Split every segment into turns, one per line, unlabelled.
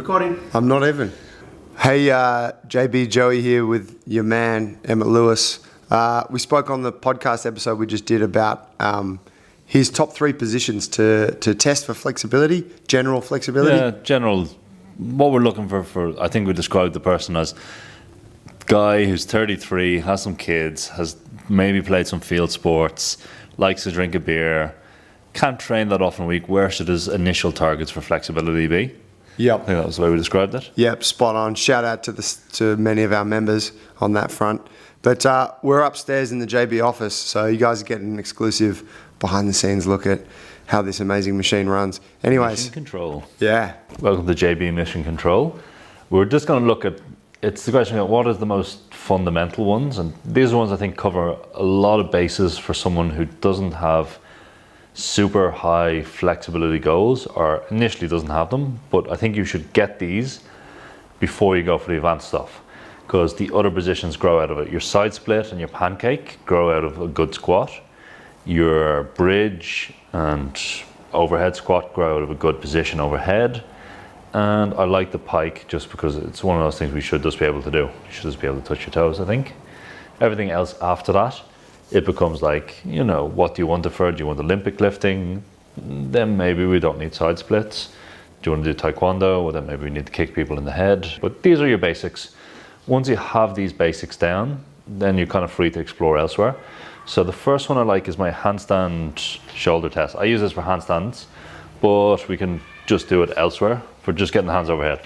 Recording.
I'm not even. Hey, JB Joey here with your man, Emmet Lewis. We spoke on the podcast episode we just did about his top 3 positions to test for flexibility, general flexibility.
Yeah, general. What we're looking for, I think we described the person as guy who's 33, has some kids, has maybe played some field sports, likes to drink a beer, can't train that often a week. Where should his initial targets for flexibility be?
Yep.
I think that was the way we described it.
Yep, spot on. Shout out to many of our members on that front. But we're upstairs in the JB office, so you guys are getting an exclusive behind-the-scenes look at how this amazing machine runs. Anyways.
Mission Control.
Yeah.
Welcome to JB Mission Control. We're just going to look at, it's the question of what is the most fundamental ones, and these ones I think cover a lot of bases for someone who doesn't have super high flexibility goals or initially doesn't have them, but I think you should get these before you go for the advanced stuff, because the other positions grow out of it. Your side split and your pancake grow out of a good squat. Your bridge and overhead squat grow out of a good position overhead. And I like the pike just because it's one of those things we should just be able to do. You should just be able to touch your toes, I think. Everything else after that, it becomes like, you know, what do you want it for? Do you want Olympic lifting? Then maybe we don't need side splits. Do you want to do taekwondo? Well, then maybe we need to kick people in the head. But these are your basics. Once you have these basics down, then you're kind of free to explore elsewhere. So the first one I like is my handstand shoulder test. I use this for handstands, but we can just do it elsewhere for just getting the hands overhead.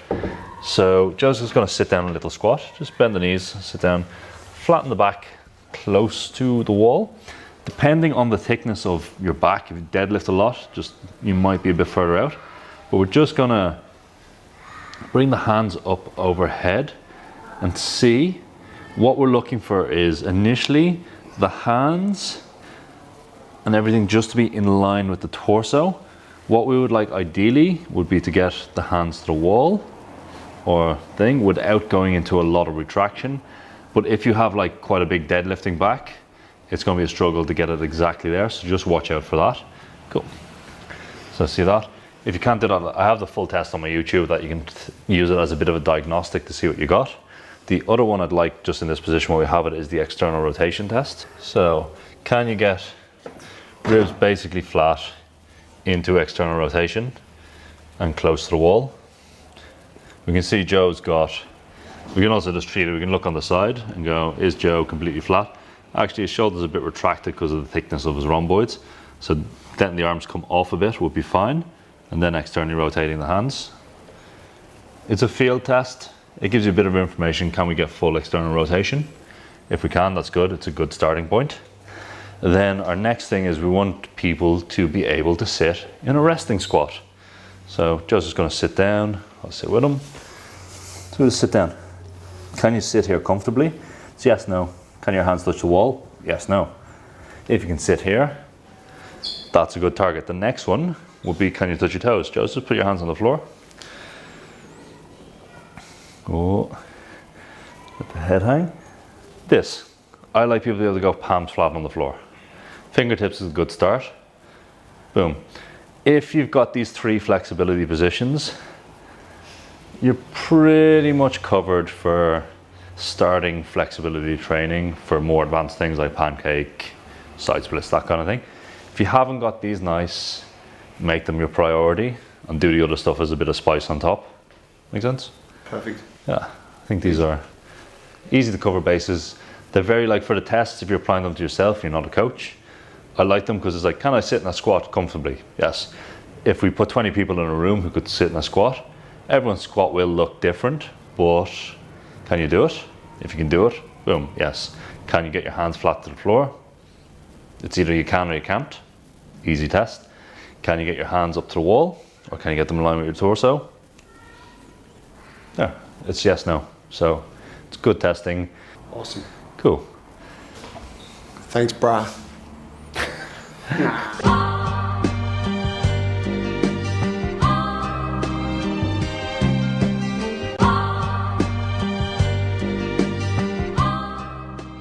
So Joseph's going to sit down in a little squat. Just bend the knees, sit down, flatten the back close to the wall. Depending on the thickness of your back, if you deadlift a lot, just you might be a bit further out. But we're just going to bring the hands up overhead and see what we're looking for is initially the hands and everything just to be in line with the torso. What we would like ideally would be to get the hands to the wall or thing without going into a lot of retraction. But if you have like quite a big deadlifting back, it's going to be a struggle to get it exactly there. So just watch out for that. Cool. So see that? If you can't do that, I have the full test on my YouTube that you can use it as a bit of a diagnostic to see what you got. The other one I'd like just in this position where we have it is the external rotation test. So can you get ribs basically flat into external rotation and close to the wall? We can see Joe's got, we can also just treat it, we can look on the side and go, is Joe completely flat? Actually his shoulder's a bit retracted because of the thickness of his rhomboids. So letting the arms come off a bit would be fine. And then externally rotating the hands. It's a field test. It gives you a bit of information. Can we get full external rotation? If we can, that's good. It's a good starting point. Then our next thing is we want people to be able to sit in a resting squat. So Joseph's going to sit down. I'll sit with him. So we'll sit down. Can you sit here comfortably? It's yes, no. Can your hands touch the wall? Yes, no. If you can sit here, that's a good target. The next one will be, can you touch your toes? Joseph, put your hands on the floor. Oh, let the head hang. This, I like people to be able to go palms flat on the floor. Fingertips is a good start. Boom. If you've got these 3 flexibility positions, you're pretty much covered for starting flexibility training for more advanced things like pancake, side splits, that kind of thing. If you haven't got these nice, make them your priority and do the other stuff as a bit of spice on top. Make sense?
Perfect.
Yeah, I think these are easy to cover bases. They're very like for the tests, if you're applying them to yourself, you're not a coach. I like them because it's like, can I sit in a squat comfortably? Yes. If we put 20 people in a room who could sit in a squat, everyone's squat will look different, but can you do it? If you can do it, boom, yes. Can you get your hands flat to the floor? It's either you can or you can't. Easy test. Can you get your hands up to the wall? Or can you get them in line with your torso? Yeah, it's yes, no. So it's good testing.
Awesome.
Cool.
Thanks, brah.